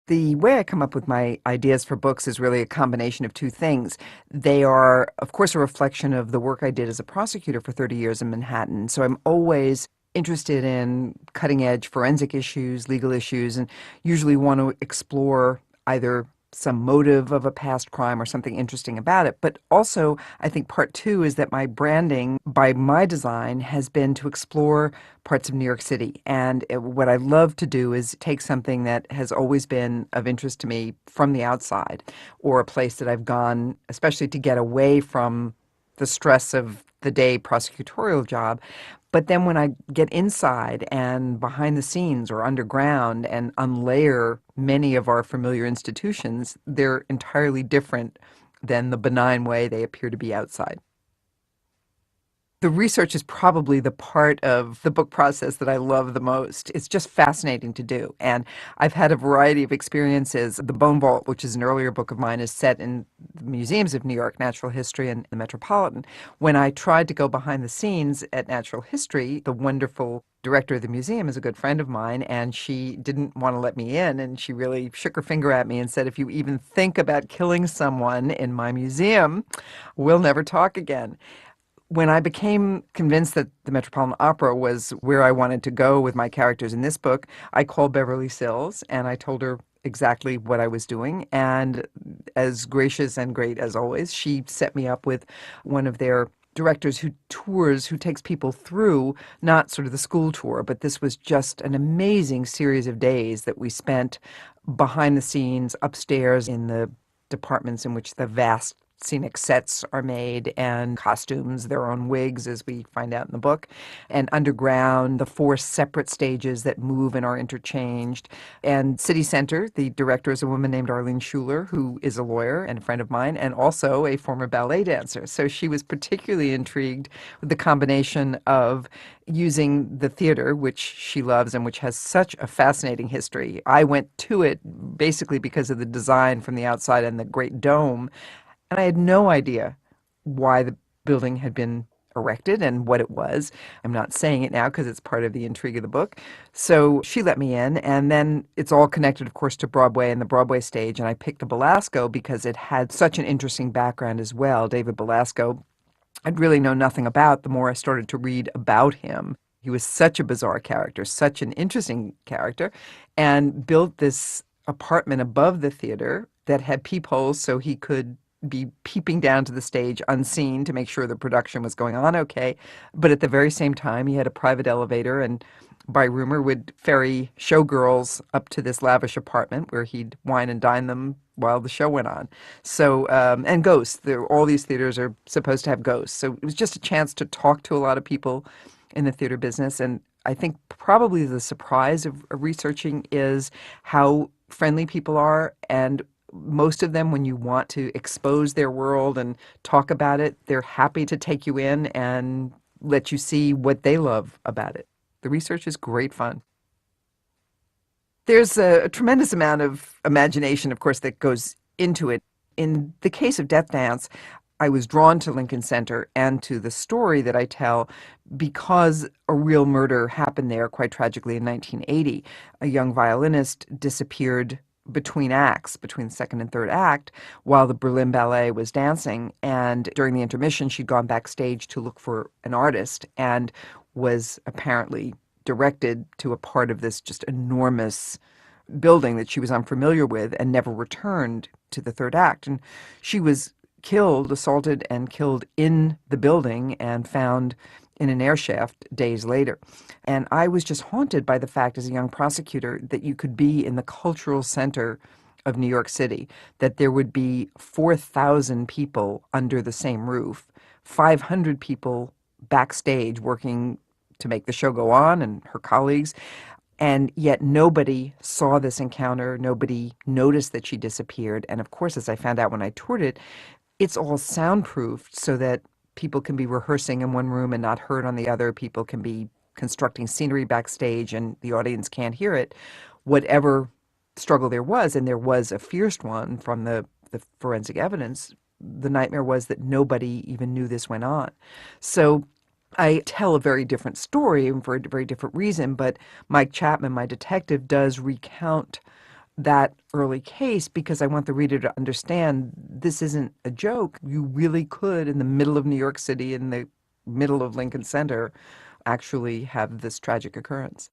The way I come up with my ideas for books is really a combination of two things. They are, of course, a reflection of the work I did as a prosecutor for 30 years in Manhattan. So I'm always interested in cutting edge forensic issues, legal issues, and usually want to explore either some motive of a past crime or something interesting about it. But also, I think part two is that my branding by my design has been to explore parts of New York City. And what I love to do is take something that has always been of interest to me from the outside, or a place that I've gone, especially to get away from the stress of the day prosecutorial job. But then when I get inside and behind the scenes or underground and unlayer many of our familiar institutions, they're entirely different than the benign way they appear to be outside. The research is probably the part of the book process that I love the most. It's just fascinating to do. And I've had a variety of experiences. The Bone Vault, which is an earlier book of mine, is set in the museums of New York, Natural History and the Metropolitan. When I tried to go behind the scenes at Natural History, the wonderful director of the museum is a good friend of mine, and she didn't want to let me in. And she really shook her finger at me and said, if you even think about killing someone in my museum, we'll never talk again. When I became convinced that the Metropolitan Opera was where I wanted to go with my characters in this book, I called Beverly Sills and I told her exactly what I was doing. And as gracious and great as always, she set me up with one of their directors who tours, who takes people through, not sort of the school tour, but this was just an amazing series of days that we spent behind the scenes upstairs in the departments in which the vast scenic sets are made and costumes, their own wigs, as we find out in the book, and underground, the four separate stages that move and are interchanged. And City Center, the director is a woman named Arlene Schuler, who is a lawyer and a friend of mine, and also a former ballet dancer. So she was particularly intrigued with the combination of using the theater, which she loves and which has such a fascinating history. I went to it basically because of the design from the outside and the great dome, and I had no idea why the building had been erected and what it was. I'm not saying it now because it's part of the intrigue of the book. So she let me in, and then it's all connected, of course, to Broadway and the Broadway stage. And I picked the Belasco because it had such an interesting background as well. David Belasco, I'd really know nothing about the more I started to read about him. He was such a bizarre character, such an interesting character, and built this apartment above the theater that had peepholes so he could be peeping down to the stage unseen to make sure the production was going on okay. But at the very same time, he had a private elevator and, by rumor, would ferry showgirls up to this lavish apartment where he'd wine and dine them while the show went on. So, and ghosts. All these theaters are supposed to have ghosts. So it was just a chance to talk to a lot of people in the theater business. And I think probably the surprise of researching is how friendly people are, and most of them, when you want to expose their world and talk about it, they're happy to take you in and let you see what they love about it. The research is great fun. There's a tremendous amount of imagination, of course, that goes into it. In the case of Death Dance, I was drawn to Lincoln Center and to the story that I tell because a real murder happened there quite tragically in 1980. A young violinist disappeared between acts, between the second and third act, while the Berlin Ballet was dancing. And during the intermission, she'd gone backstage to look for an artist and was apparently directed to a part of this just enormous building that she was unfamiliar with and never returned to the third act. And she was killed, assaulted and killed in the building and found in an air shaft days later. And I was just haunted by the fact as a young prosecutor that you could be in the cultural center of New York City, that there would be 4,000 people under the same roof, 500 people backstage working to make the show go on, and her colleagues, and yet nobody saw this encounter. Nobody noticed that she disappeared. And of course, as I found out when I toured it, it's all soundproofed so that people can be rehearsing in one room and not heard on the other. People can be constructing scenery backstage and the audience can't hear it. Whatever struggle there was, and there was a fierce one from the forensic evidence, the nightmare was that nobody even knew this went on. So I tell a very different story and for a very different reason, but Mike Chapman, my detective, does recount that early case because I want the reader to understand this isn't a joke. You really could, in the middle of New York City, in the middle of Lincoln Center, actually have this tragic occurrence.